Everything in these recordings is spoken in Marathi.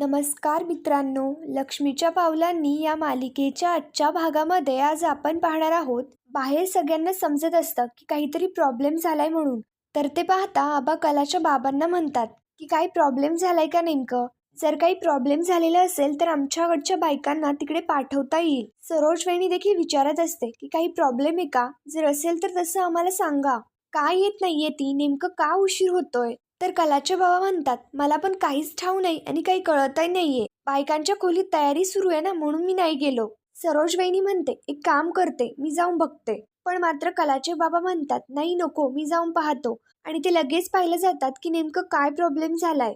नमस्कार मित्रांनो, लक्ष्मीच्या पावलांनी या मालिकेच्या आजच्या भागामध्ये आज आपण पाहणार आहोत. बाहेर सगळ्यांना समजत असतं की काहीतरी प्रॉब्लेम झालाय म्हणून. तर ते पाहता आबा कलाच्या बाबांना म्हणतात की काही प्रॉब्लेम झालाय का नेमकं. जर काही प्रॉब्लेम झालेला असेल तर आमच्याकडच्या बायकांना तिकडे पाठवता येईल. सरोज वहिनी देखील विचारत असते की काही प्रॉब्लेम आहे का, जर असेल तर तसं आम्हाला सांगा. का येत नाहीये ती, नेमकं का उशीर होतोय. तर कलाचे बाबा म्हणतात, मला पण काहीच ठाऊ नाही आणि काही कळतही नाहीये. बायकांच्या खोलीत तयारी सुरू आहे ना, म्हणून मी नाही गेलो. सरोज वहिनी म्हणते, एक काम करते, मी जाऊन बघते. पण मात्र कलाचे बाबा म्हणतात, नाही नको, मी जाऊन पाहतो. आणि ते लगेच पाहिलं जातात की नेमकं काय प्रॉब्लेम झालाय.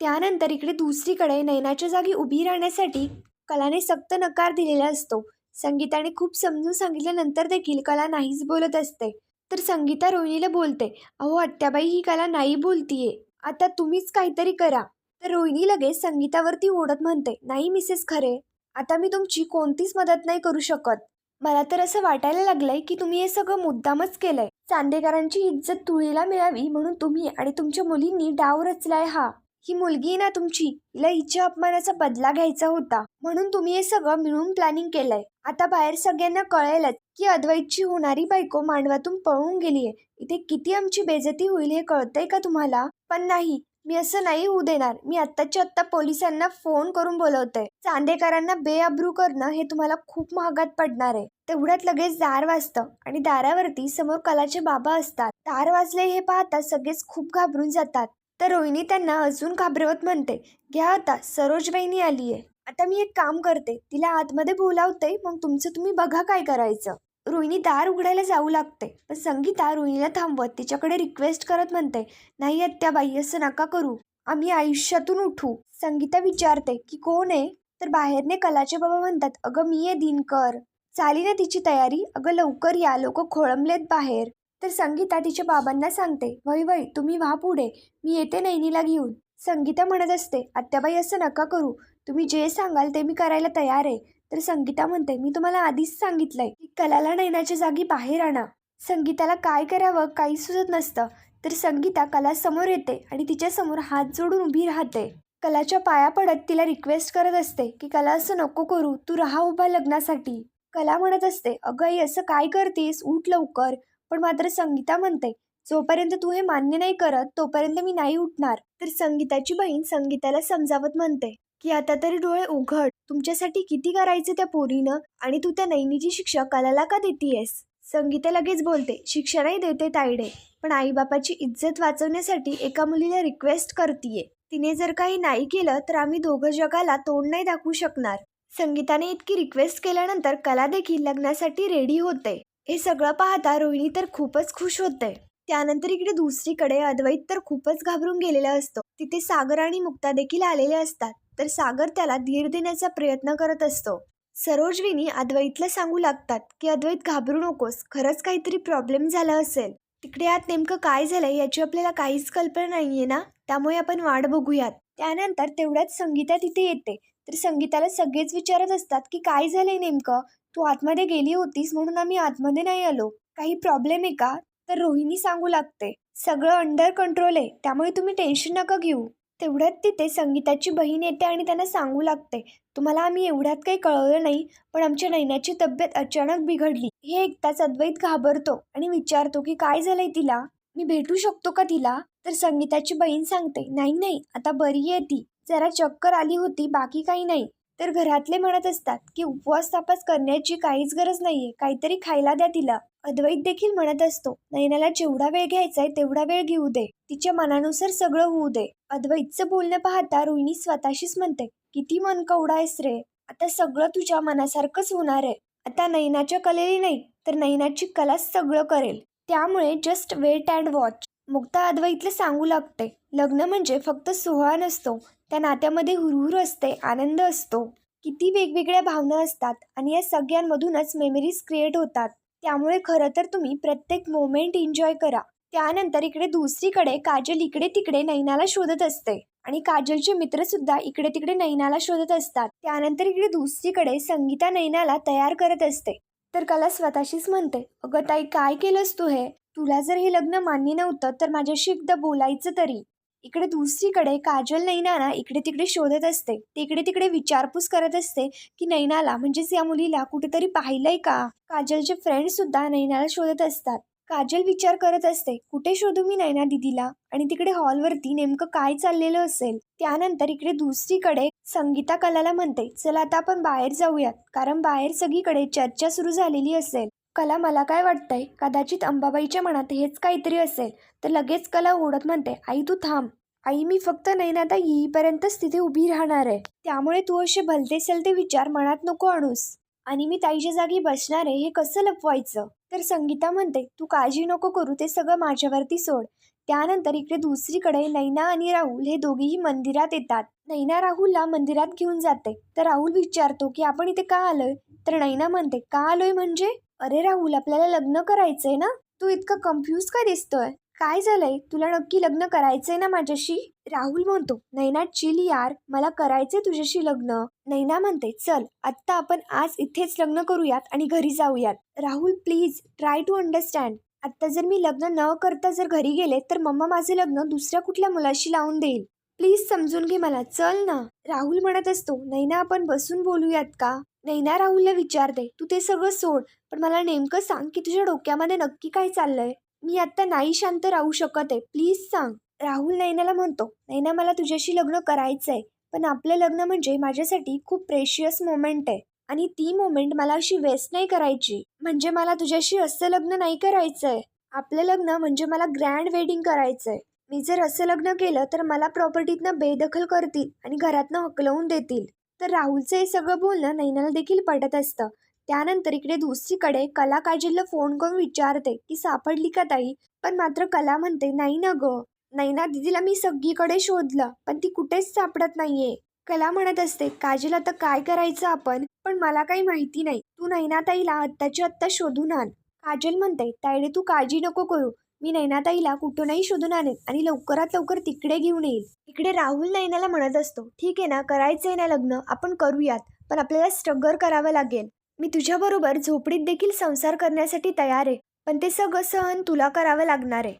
त्यानंतर इकडे दुसरीकडे नयनाच्या जागी उभी राहण्यासाठी कलाने सक्त नकार दिलेला असतो. संगीताने खूप समजून सांगितल्यानंतर देखील कला नाहीच बोलत असते. तर संगीता रोहिणीला बोलते, अहो आत्याबाई, ही कला नाही बोलतीये, आता तुम्हीच काहीतरी करा. तर रोहिणी लगेच संगीतावरती ओढत म्हणते, नाही मिसेस खरे, आता मी तुमची कोणतीच मदत नाही करू शकत. मला तर असं वाटायला लागलंय की तुम्ही हे सगळं मुद्दामच केलंय. चांदेकरांची इज्जत धुळीला मिळावी म्हणून तुम्ही आणि तुमच्या मुलींनी डाव रचलाय हा. ही मुलगी ना तुमची, हिला हिच्या अपमानाचा बदला घ्यायचा होता म्हणून तुम्ही हे सगळं मिळून प्लॅनिंग केलंय. आता बाहेर सगळ्यांना कळेलच की अद्वैतची होणारी बायको मांडवातून पळून गेलीये. इथे किती आमची बेइज्जती होईल हे कळतंय का तुम्हाला. पण नाही, मी असं नाही होऊ देणार. मी आत्ताच्या आत्ता पोलिसांना फोन करून बोलवते. चांदेकरांना बेअब्रू करणं हे तुम्हाला खूप महागात पडणार आहे. तेवढ्यात लगेच दार वाजतं आणि दारावरती समोर कलाचे बाबा असतात. दार वाजले हे पाहता सगळेच खूप घाबरून जातात. तर रोहिणी त्यांना अजून घाबरवत म्हणते, घ्या आता, सरोज वहिनी आलीये. आता मी एक काम करते, तिला आतमध्ये बोलावते, मग तुमचं तुम्ही बघा काय करायचं. रोहिणी दार उघडायला जाऊ लागते, पण संगीता रोहिणीला थांबवत तिच्याकडे रिक्वेस्ट करत म्हणते, नाही आत्याबाई, असं नका करू, आम्ही आयुष्यातून उठू. संगीता विचारते की कोण आहे. तर बाहेरने कलाचे बाबा म्हणतात, अगं मी आहे दिनकर. झाली ना तिची तयारी, अगं लवकर या, लोक खोळंबलेत बाहेर. तर संगीता तिच्या बाबांना सांगते, वय वय तुम्ही व्हा पुढे, मी येते नैनीला घेऊन. संगीता म्हणत असते, आत्याबाई असं नका करू, तुम्ही जे सांगाल ते मी करायला तयार आहे. तर संगीता म्हणते, मी तुम्हाला आधीच सांगितलंय की कलाला नैनाच्या जागी बाहेर आणा. संगीताला काय करावं काही सुचत नसतं. तर संगीता कला समोर येते आणि तिच्या समोर हात जोडून उभी राहते. कलाच्या पाया पडत तिला रिक्वेस्ट करत असते की कला असं नको करू, तू राहा उभा लग्नासाठी. कला म्हणत असते, अगं आई असं काय करतेस, उठ लवकर. पण मात्र संगीता म्हणते, जोपर्यंत तू हे मान्य नाही करत तोपर्यंत मी नाही उठणार. तर संगीताची बहीण संगीताला समजावत म्हणते की आता तरी डोळे उघड, तुमच्यासाठी किती करायचे त्या पोरीनं, आणि तू त्या नैनीची शिक्षा कलाला का देतीयस. संगीता लगेच बोलते, शिक्षा नाही देते ताईडे, पण आईबापाची इज्जत वाचवण्यासाठी एका मुलीला रिक्वेस्ट करतीये. तिने जर काही नाही केलं तर आम्ही दोघं जगाला तोंड नाही दाखवू शकणार. संगीताने इतकी रिक्वेस्ट केल्यानंतर कला देखील लग्नासाठी रेडी होते. हे सगळं पाहता रोहिणी तर खूपच खुश होते. त्यानंतर इकडे दुसरीकडे अद्वैत तर खूपच घाबरून गेलेला असतो. तिथे सागर आणि मुक्ता देखील आलेले असतात. तर सागर त्याला धीर देण्याचा प्रयत्न करत असतो. सरोजविनी अद्वैतला सांगू लागतात की अद्वैत घाबरू नकोस, खरंच काहीतरी प्रॉब्लेम झाला असेल. तिकडे आत नेमकं काय झालंय याची आपल्याला काहीच कल्पना नाहीये ना, त्यामुळे आपण वाट बघूयात. त्यानंतर तेवढ्याच संगीता तिथे येते. तर संगीताला सगळेच विचारत असतात की काय झालंय नेमकं, तू आतमध्ये गेली होतीस म्हणून आम्ही आतमध्ये नाही आलो, काही प्रॉब्लेम आहे का. तर रोहिणी सांगू लागते, सगळं अंडर कंट्रोल आहे, त्यामुळे तुम्ही टेन्शन नका घेऊ. तेवढ्यात तिथे संगीताची बहीण येते आणि त्यांना सांगू लागते, तुम्हाला आम्ही एवढ्यात काही कळवलं नाही, पण आमच्या नैनाची तब्येत अचानक बिघडली. हे ऐकताच अद्वैत घाबरतो आणि विचारतो की काय झालंय तिला, मी भेटू शकतो का तिला. तर संगीताची बहीण सांगते, नाही नाही, आता बरी आहे ती, जरा चक्कर आली होती, बाकी काही नाही. तर घरातले म्हणत असतात की उपवास तापास करण्याची काहीच गरज नाहीये, काहीतरी खायला द्या तिला. अद्वैत देखील म्हणत असतो, नैनाला जेवढा वेळ घ्यायचाय तेवढा वेळ घेऊ दे, तिच्या मनानुसार सगळं होऊ दे. अद्वैतचं बोलणं पाहता रोहिणी स्वतःशीच म्हणते, किती मन कवडा आहेस रे, आता सगळं तुझ्या मनासारखंच होणार आहे. आता नैनाच्या कलेली नाही तर नैनाची कलाच सगळं करेल, त्यामुळे just wait and watch. Mukta अद्वैतला सांगू लागते, लग्न म्हणजे फक्त सोहळा नसतो, त्या नात्यामध्ये हुरहुर असते, आनंद असतो, किती वेगवेगळ्या भावना असतात आणि या सगळ्यांमधूनच मेमरीज क्रिएट होतात. त्यामुळे खरं तर तुम्ही प्रत्येक मोमेंट एन्जॉय करा. त्यानंतर इकडे दुसरीकडे काजल इकडे तिकडे नैनाला शोधत असते आणि काजलचे मित्र सुद्धा इकडे तिकडे नैनाला शोधत असतात. त्यानंतर इकडे दुसरीकडे संगीता नैनाला तयार करत असते. तर कला स्वतःशीच म्हणते, अगं ताई, काय केलंस तू हे, तुला जर हे लग्न मान्य नव्हतं तर माझ्याशी एकदा बोलायचं तरी. इकडे दुसरीकडे काजल नैनाला इकडे तिकडे शोधत असते. ती इकडे तिकडे विचारपूस करत असते की नैनाला म्हणजेच या मुलीला कुठेतरी पाहिलंय का. काजलचे फ्रेंड सुद्धा नैनाला शोधत असतात. काजल विचार करत असते कुठे शोधू मी नैना दिदीला, आणि तिकडे हॉलवरती नेमकं काय चाललेलं असेल. त्यानंतर इकडे दुसरीकडे संगीता कलाला म्हणते चला आता आपण बाहेर जाऊयात, कारण बाहेर सगळीकडे चर्चा सुरू झालेली असेल. कला मला काय वाटतंय कदाचित अंबाबाईच्या मनात हेच काहीतरी असेल. तर लगेच कला ओढत म्हणते आई तू थांब. आई मी फक्त नैनाता येईपर्यंतच तिथे उभी राहणार आहे, त्यामुळे तू असे भलते सलते विचार मनात नको आणूस. आणि मी ताईच्या जागी बसणार आहे हे कसं लपवायचं. तर संगीता म्हणते तू काळजी नको करू, ते सगळं माझ्यावरती सोड. त्यानंतर इकडे दुसरीकडे नैना आणि राहुल हे दोघेही मंदिरात येतात. नैना राहुलला मंदिरात घेऊन जाते. तर राहुल विचारतो की आपण इथे का आलोय. तर नैना म्हणते का आलोय म्हणजे, अरे राहुल आपल्याला लग्न करायचंय ना, तू इतकं कन्फ्यूज का दिसतोय, काय झालंय, तुला नक्की लग्न करायचंय ना माझ्याशी. राहुल म्हणतो नैना चिल यार, मला करायचंय तुझ्याशी लग्न. नैना म्हणते चल आत्ता आपण आज इथेच लग्न करूयात आणि घरी जाऊयात. Rahul please try to understand, आत्ता जर मी लग्न न करता जर घरी गेले तर मम्मा माझे लग्न दुसऱ्या कुठल्या मुलाशी लावून देईल. प्लीज समजून घे मला, चल ना. राहुल म्हणत असतो नैना आपण बसून बोलूयात का. नैना राहुलला विचारते तू ते सगळं सोड, पण मला नेमकं सांग की तुझ्या डोक्यामध्ये नक्की काय चाललंय. मी आत्ता नाही शांत राहू शकत आहे, प्लीज सांग. राहुल नैनाला म्हणतो नैना मला तुझ्याशी लग्न करायचंय, पण आपलं लग्न म्हणजे माझ्यासाठी खूप प्रेशियस मोमेंट आहे, आणि ती मोमेंट मला अशी वेस्ट नाही करायची. म्हणजे मला तुझ्याशी असं लग्न नाही करायचंय. आपलं लग्न म्हणजे मला ग्रँड वेडिंग करायचंय. मी जर असं लग्न केलं तर मला प्रॉपर्टीतनं बेदखल करतील आणि घरातनं हकलवून देतील. तर राहुलचं हे सगळं बोलणं नैनाला देखील पटत असतं. त्यानंतर इकडे दुसरीकडे कला काजलला फोन करून विचारते की सापडली का ताई. पण मात्र कला म्हणते नाही ना ग, नैना दिदीला मी सगळीकडे शोधलं पण ती कुठेच सापडत नाहीये. कला म्हणत असते काजल आता काय करायचं आपण, पण मला काही माहिती नाही, तू नैनाताईला आत्ताच्या आत्ता शोधून आण. काजल म्हणते ताईडे तू काळजी नको करू, मी नैनाताईला कुठूनही शोधून आणेन आणि लवकरात लवकर तिकडे घेऊन येईल. इकडे राहुल नैनाला म्हणत असतो ठीक आहे ना, करायचंय ना लग्न, आपण करूयात, पण आपल्याला स्ट्रगल करावं लागेल. मी तुझ्याबरोबर झोपडीत देखील संसार करण्यासाठी तयार आहे, पण ते सगळं सहन तुला करावं लागणार आहे.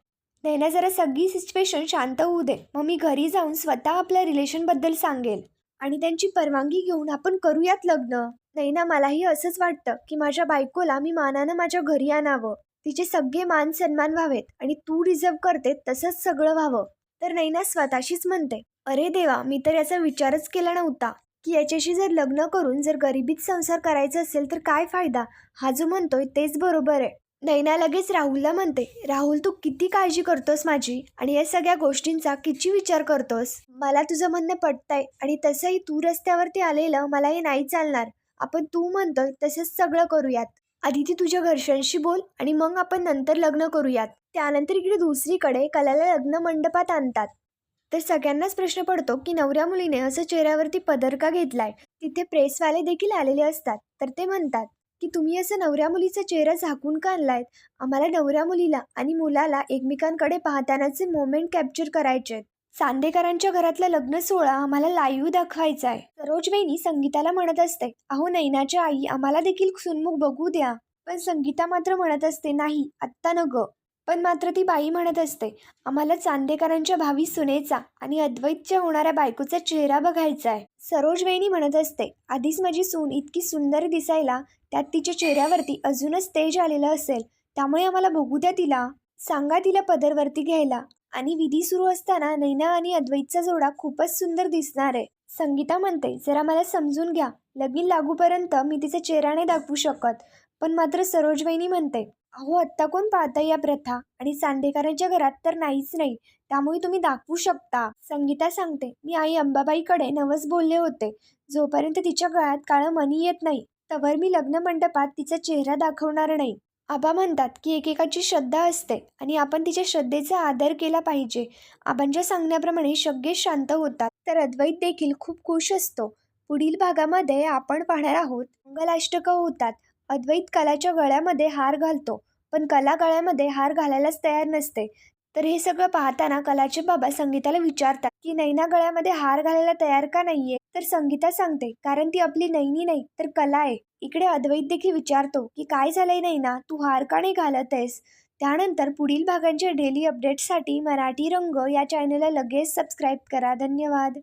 नैना जरा सगळी सिच्युएशन शांत होऊ दे, मग मी घरी जाऊन स्वतः आपल्या रिलेशनबद्दल सांगेल आणि त्यांची परवानगी घेऊन आपण करूयात लग्न. नैना मलाही असंच वाटतं की माझ्या बायकोला मी मानानं माझ्या घरी आणावं, तिचे सगळे मान सन्मान व्हावेत आणि तू डिझर्व करते तसंच सगळं व्हावं. तर नैना स्वतःशीच म्हणते अरे देवा, मी तर याचा विचारच केला नव्हता की याच्याशी जर लग्न करून जर गरिबीत संसार करायचा असेल तर काय फायदा. हा जो म्हणतोय तेच बरोबर आहे. नैना लगेच राहुलला म्हणते राहुल तू किती काळजी करतोस माझी, आणि या सगळ्या गोष्टींचा किती विचार करतोस. मला तुझं म्हणणं पटतंय, आणि तसंही तू रस्त्यावरती आलेलं मला हे नाही चालणार. आपण तू म्हणतोय तसंच सगळं करूयात. आधी ती तुझ्या घरच्यांशी बोल आणि मग आपण नंतर लग्न करूयात. त्यानंतर इकडे दुसरीकडे कलाला लग्न मंडपात आणतात. तर सगळ्यांनाच प्रश्न पडतो की नवऱ्या मुलीने असं चेहऱ्यावरती पदर का घेतलाय. तिथे प्रेसवाले देखील आलेले असतात. तर ते म्हणतात की तुम्ही असं नवऱ्या मुलीचा चेहरा झाकून का आणलायत. आम्हाला नवऱ्या मुलीला आणि मुलाला एकमेकांकडे पाहतानाचे मोमेंट कॅप्चर करायचे आहेत. चांदेकरांच्या घरातला लग्न सोहळा आम्हाला लाईव्ह दाखवायचा आहे. सरोज वहिनी संगीताला म्हणत असते अहो नैनाच्या आई आम्हाला देखील सुनमुख बघू द्या. पण संगीता मात्र म्हणत असते नाही आत्ता न ग. पण मात्र ती बाई म्हणत असते आम्हाला चांदेकरांच्या भावी सुनेचा आणि अद्वैतच्या होणाऱ्या बायकोचा चेहरा बघायचा आहे. सरोज वहिनी म्हणत असते आधीच माझी सून इतकी सुंदर दिसायला, त्यात तिच्या चेहऱ्यावरती अजूनच तेज आलेलं असेल, त्यामुळे आम्हाला बघू द्या तिला. सांगा तिला पदरवरती घ्यायला. आणि विधी सुरू असताना नैना आणि अद्वैतचा जोडा खूपच सुंदर दिसणार आहे. संगीता म्हणते जरा मला समजून घ्या, लगीन लागूपर्यंत मी तिचा चेहरा नाही दाखवू शकत. पण मात्र सरोज वहिनी म्हणते अहो आत्ता कोण पाहताय या प्रथा, आणि चांदेकरांच्या घरात तर नाहीच नाही, त्यामुळे तुम्ही दाखवू शकता. संगीता सांगते मी आई अंबाबाईकडे नवस बोलले होते, जोपर्यंत तिच्या गळ्यात काळं मणी येत नाही तवर मी लग्न मंडपात तिचा चेहरा दाखवणार नाही. आबा म्हणतात की एकेकाची श्रद्धा असते आणि आपण तिच्या श्रद्धेचा आदर केला पाहिजे. आबांच्या सांगण्याप्रमाणे सगळे शांत होतात. तर अद्वैत देखील खूप खुश असतो. पुढील भागामध्ये आपण पाहणार आहोत मंगलाष्टक होतात. अद्वैत कलाच्या गळ्यामध्ये हार घालतो, पण कला गळ्यामध्ये हार घालायलाच तयार नसते. तर हे सगळं पाहताना कलाचे बाबा संगीताला विचारतात की नैना गळ्यामध्ये हार घालायला तयार का नाहीये. तर संगीता सांगते कारण ती आपली नैनी नाही तर कला आहे. इकडे अद्वैत देखील विचारतो की काय झालंय नैना, तू हार का नाही घालत आहेस. त्यानंतर पुढील भागांच्या डेली अपडेट्ससाठी मराठी रंग या चॅनलला लगेच सबस्क्राईब करा. धन्यवाद.